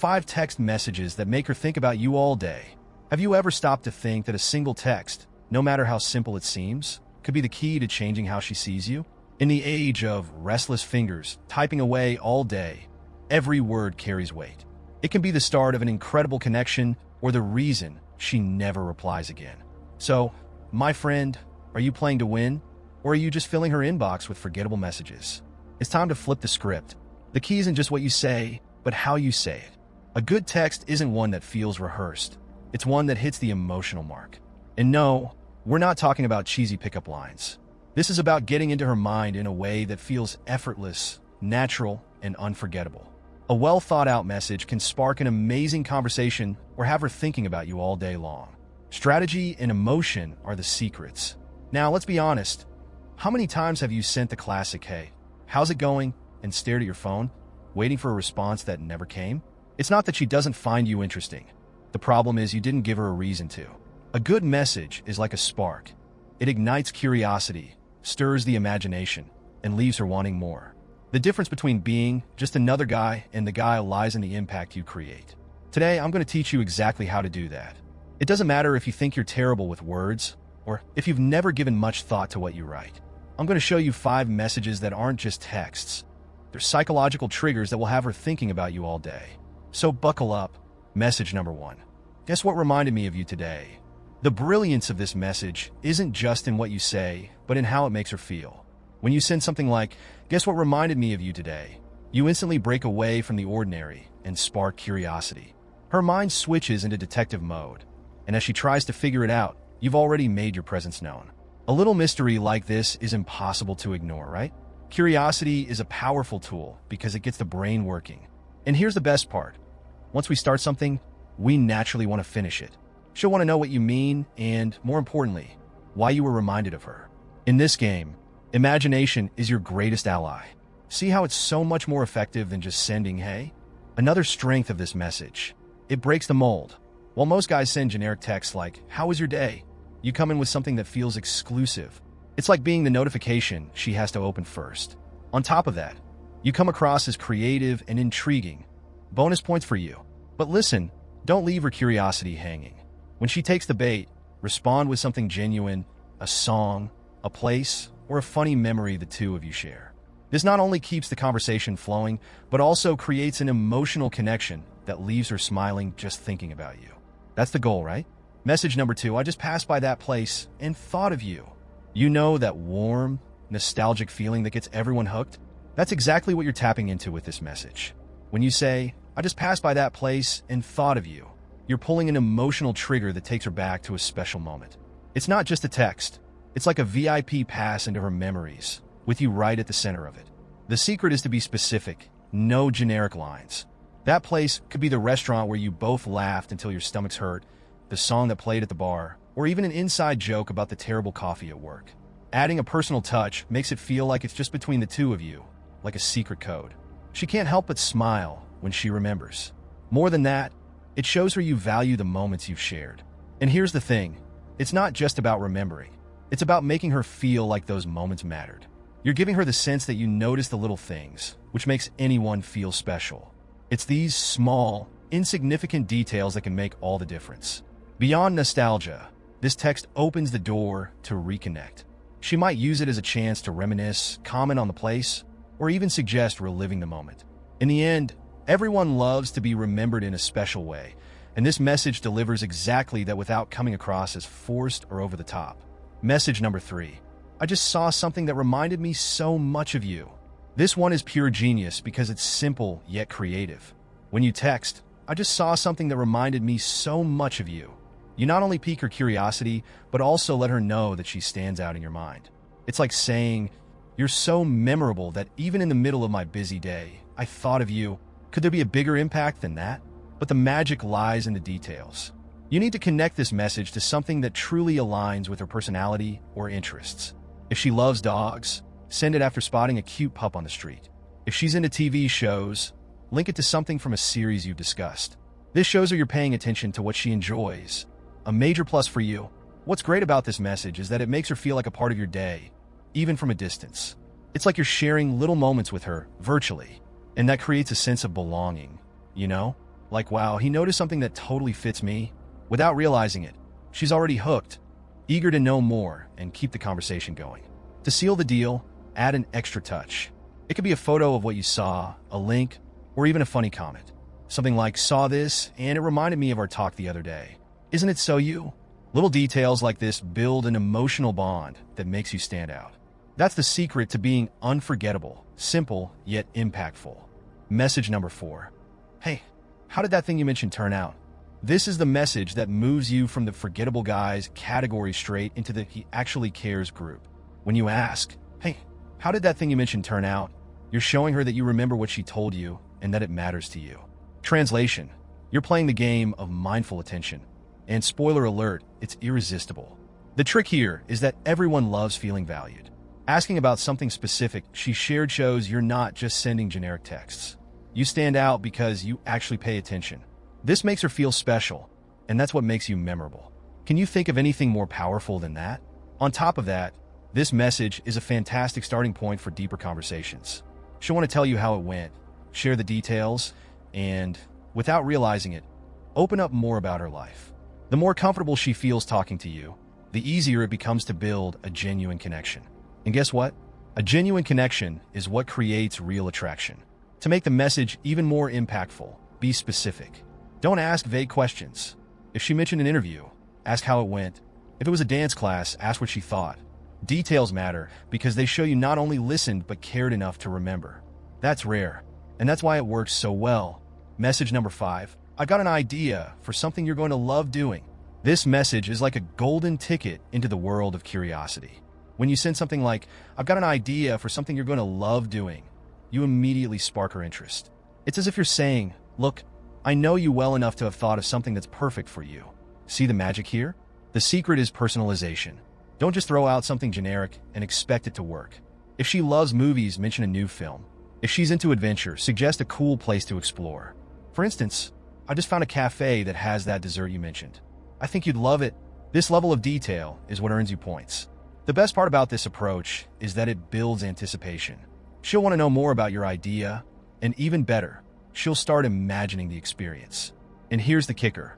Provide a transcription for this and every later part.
5 text messages that make her think about you all day. Have you ever stopped to think that a single text, no matter how simple it seems, could be the key to changing how she sees you? In the age of restless fingers, typing away all day, every word carries weight. It can be the start of an incredible connection or the reason she never replies again. So, my friend, are you playing to win? Or are you just filling her inbox with forgettable messages? It's time to flip the script. The key isn't just what you say, but how you say it. A good text isn't one that feels rehearsed. It's one that hits the emotional mark. And no, we're not talking about cheesy pickup lines. This is about getting into her mind in a way that feels effortless, natural, and unforgettable. A well-thought-out message can spark an amazing conversation or have her thinking about you all day long. Strategy and emotion are the secrets. Now, let's be honest. How many times have you sent the classic, "Hey, how's it going?" and stared at your phone, waiting for a response that never came? It's not that she doesn't find you interesting. The problem is you didn't give her a reason to. A good message is like a spark. It ignites curiosity, stirs the imagination, and leaves her wanting more. The difference between being just another guy and the guy lies in the impact you create. Today, I'm going to teach you exactly how to do that. It doesn't matter if you think you're terrible with words, or if you've never given much thought to what you write. I'm going to show you 5 messages that aren't just texts. They're psychological triggers that will have her thinking about you all day. So buckle up. Message number 1. Guess what reminded me of you today? The brilliance of this message isn't just in what you say, but in how it makes her feel. When you send something like, "Guess what reminded me of you today?" you instantly break away from the ordinary and spark curiosity. Her mind switches into detective mode, and as she tries to figure it out, you've already made your presence known. A little mystery like this is impossible to ignore, right? Curiosity is a powerful tool because it gets the brain working. And here's the best part. Once we start something, we naturally want to finish it. She'll want to know what you mean and, more importantly, why you were reminded of her. In this game, imagination is your greatest ally. See how it's so much more effective than just sending "hey"? Another strength of this message. It breaks the mold. While most guys send generic texts like, "How was your day?" you come in with something that feels exclusive. It's like being the notification she has to open first. On top of that, you come across as creative and intriguing. Bonus points for you. But listen, don't leave her curiosity hanging. When she takes the bait, respond with something genuine, a song, a place, or a funny memory the two of you share. This not only keeps the conversation flowing, but also creates an emotional connection that leaves her smiling just thinking about you. That's the goal, right? Message number 2, I just passed by that place and thought of you. You know that warm, nostalgic feeling that gets everyone hooked? That's exactly what you're tapping into with this message. When you say, "I just passed by that place and thought of you," you're pulling an emotional trigger that takes her back to a special moment. It's not just a text. It's like a VIP pass into her memories, with you right at the center of it. The secret is to be specific, no generic lines. That place could be the restaurant where you both laughed until your stomachs hurt, the song that played at the bar, or even an inside joke about the terrible coffee at work. Adding a personal touch makes it feel like it's just between the two of you, like a secret code. She can't help but smile when she remembers. More than that, it shows her you value the moments you've shared. And here's the thing, it's not just about remembering. It's about making her feel like those moments mattered. You're giving her the sense that you notice the little things, which makes anyone feel special. It's these small, insignificant details that can make all the difference. Beyond nostalgia, this text opens the door to reconnect. She might use it as a chance to reminisce, comment on the place, or even suggest reliving the moment. In the end, everyone loves to be remembered in a special way, and this message delivers exactly that without coming across as forced or over the top. Message number 3. I just saw something that reminded me so much of you. This one is pure genius because it's simple yet creative. When you text, "I just saw something that reminded me so much of you," you not only pique her curiosity, but also let her know that she stands out in your mind. It's like saying, "You're so memorable that even in the middle of my busy day, I thought of you." Could there be a bigger impact than that? But the magic lies in the details. You need to connect this message to something that truly aligns with her personality or interests. If she loves dogs, send it after spotting a cute pup on the street. If she's into TV shows, link it to something from a series you've discussed. This shows her you're paying attention to what she enjoys. A major plus for you. What's great about this message is that it makes her feel like a part of your day, even from a distance. It's like you're sharing little moments with her, virtually, and that creates a sense of belonging, you know? Like, wow, he noticed something that totally fits me. Without realizing it, she's already hooked, eager to know more and keep the conversation going. To seal the deal, add an extra touch. It could be a photo of what you saw, a link, or even a funny comment. Something like, saw this, and it reminded me of our talk the other day. Isn't it so you? Little details like this build an emotional bond that makes you stand out. That's the secret to being unforgettable, simple, yet impactful. Message number 4. Hey, how did that thing you mentioned turn out? This is the message that moves you from the forgettable guy's category straight into the he actually cares group. When you ask, hey, how did that thing you mentioned turn out? You're showing her that you remember what she told you and that it matters to you. Translation: you're playing the game of mindful attention. And spoiler alert, it's irresistible. The trick here is that everyone loves feeling valued. Asking about something specific she shared shows you're not just sending generic texts. You stand out because you actually pay attention. This makes her feel special, and that's what makes you memorable. Can you think of anything more powerful than that? On top of that, this message is a fantastic starting point for deeper conversations. She'll want to tell you how it went, share the details, and, without realizing it, open up more about her life. The more comfortable she feels talking to you, the easier it becomes to build a genuine connection. And guess what? A genuine connection is what creates real attraction. To make the message even more impactful, be specific. Don't ask vague questions. If she mentioned an interview, ask how it went. If it was a dance class, ask what she thought. Details matter because they show you not only listened but cared enough to remember. That's rare, and that's why it works so well. Message number 5. I've got an idea for something you're going to love doing. This message is like a golden ticket into the world of curiosity. When you send something like, I've got an idea for something you're going to love doing, you immediately spark her interest. It's as if you're saying, look, I know you well enough to have thought of something that's perfect for you. See the magic here? The secret is personalization. Don't just throw out something generic and expect it to work. If she loves movies, mention a new film. If she's into adventure, suggest a cool place to explore. For instance, I just found a cafe that has that dessert you mentioned. I think you'd love it. This level of detail is what earns you points. The best part about this approach is that it builds anticipation. She'll want to know more about your idea, and even better, she'll start imagining the experience. And here's the kicker.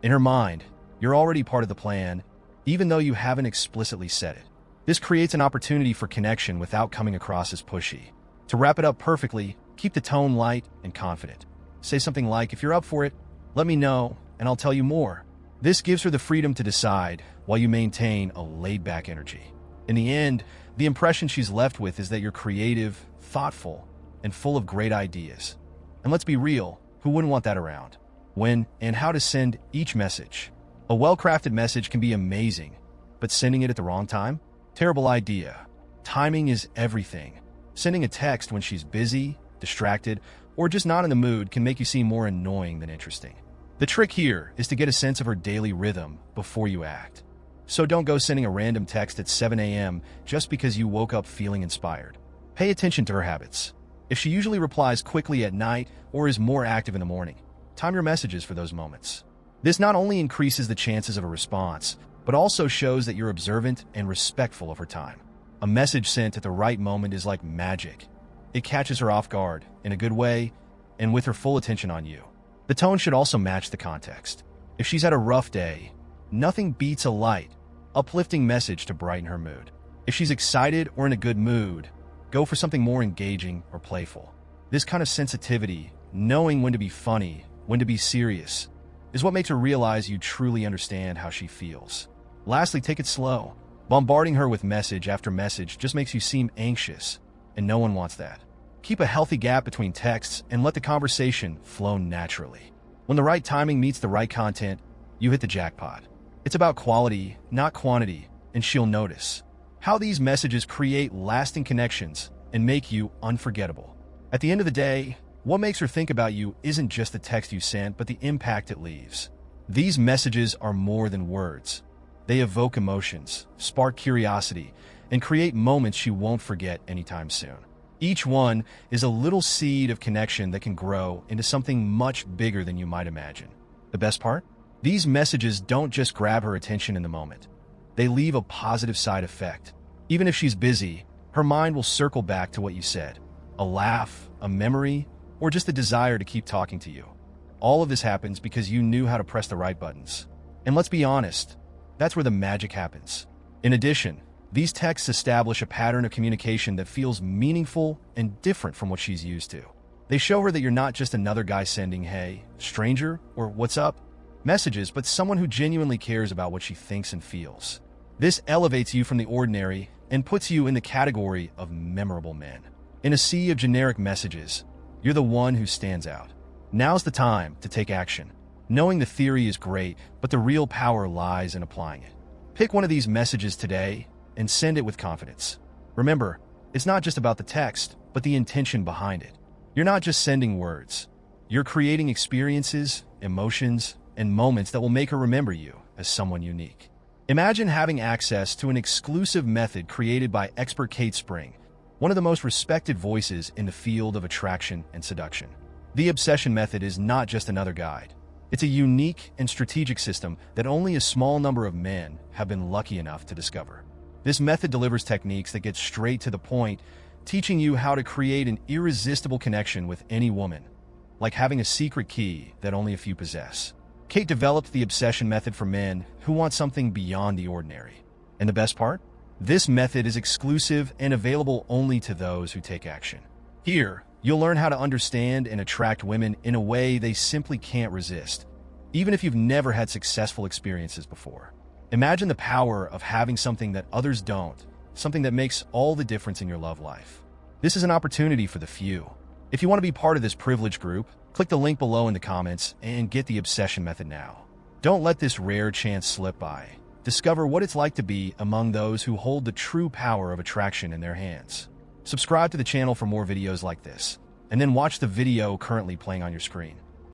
In her mind, you're already part of the plan, even though you haven't explicitly said it. This creates an opportunity for connection without coming across as pushy. To wrap it up perfectly, keep the tone light and confident. Say something like, if you're up for it, let me know, and I'll tell you more. This gives her the freedom to decide while you maintain a laid-back energy. In the end, the impression she's left with is that you're creative, thoughtful, and full of great ideas. And let's be real, who wouldn't want that around? When and how to send each message. A well-crafted message can be amazing, but sending it at the wrong time? Terrible idea. Timing is everything. Sending a text when she's busy, distracted, or just not in the mood can make you seem more annoying than interesting. The trick here is to get a sense of her daily rhythm before you act. So don't go sending a random text at 7 a.m. just because you woke up feeling inspired. Pay attention to her habits. If she usually replies quickly at night or is more active in the morning, time your messages for those moments. This not only increases the chances of a response, but also shows that you're observant and respectful of her time. A message sent at the right moment is like magic. It catches her off guard, in a good way, and with her full attention on you. The tone should also match the context. If she's had a rough day, nothing beats a light, uplifting message to brighten her mood. If she's excited or in a good mood, go for something more engaging or playful. This kind of sensitivity, knowing when to be funny, when to be serious, is what makes her realize you truly understand how she feels. Lastly, take it slow. Bombarding her with message after message just makes you seem anxious, and no one wants that. Keep a healthy gap between texts and let the conversation flow naturally. When the right timing meets the right content, you hit the jackpot. It's about quality, not quantity, and she'll notice. How these messages create lasting connections and make you unforgettable. At the end of the day, what makes her think about you isn't just the text you sent, but the impact it leaves. These messages are more than words. They evoke emotions, spark curiosity, and create moments she won't forget anytime soon. Each one is a little seed of connection that can grow into something much bigger than you might imagine. The best part? These messages don't just grab her attention in the moment. They leave a positive side effect. Even if she's busy, her mind will circle back to what you said. A laugh, a memory, or just a desire to keep talking to you. All of this happens because you knew how to press the right buttons. And let's be honest, that's where the magic happens. In addition, these texts establish a pattern of communication that feels meaningful and different from what she's used to. They show her that you're not just another guy sending, "Hey, stranger," or "What's up?" messages, but someone who genuinely cares about what she thinks and feels. This elevates you from the ordinary and puts you in the category of memorable men. In a sea of generic messages, you're the one who stands out. Now's the time to take action. Knowing the theory is great, but the real power lies in applying it. Pick one of these messages today and send it with confidence. Remember, it's not just about the text, but the intention behind it. You're not just sending words. You're creating experiences, emotions, and moments that will make her remember you as someone unique. Imagine having access to an exclusive method created by expert Kate Spring, one of the most respected voices in the field of attraction and seduction. The Obsession Method is not just another guide. It's a unique and strategic system that only a small number of men have been lucky enough to discover. This method delivers techniques that get straight to the point, teaching you how to create an irresistible connection with any woman, like having a secret key that only a few possess. Kate developed the Obsession Method for men who want something beyond the ordinary. And the best part? This method is exclusive and available only to those who take action. Here, you'll learn how to understand and attract women in a way they simply can't resist, even if you've never had successful experiences before. Imagine the power of having something that others don't, something that makes all the difference in your love life. This is an opportunity for the few. If you want to be part of this privileged group, click the link below in the comments and get the Obsession Method now. Don't let this rare chance slip by. Discover what it's like to be among those who hold the true power of attraction in their hands. Subscribe to the channel for more videos like this, and then watch the video currently playing on your screen.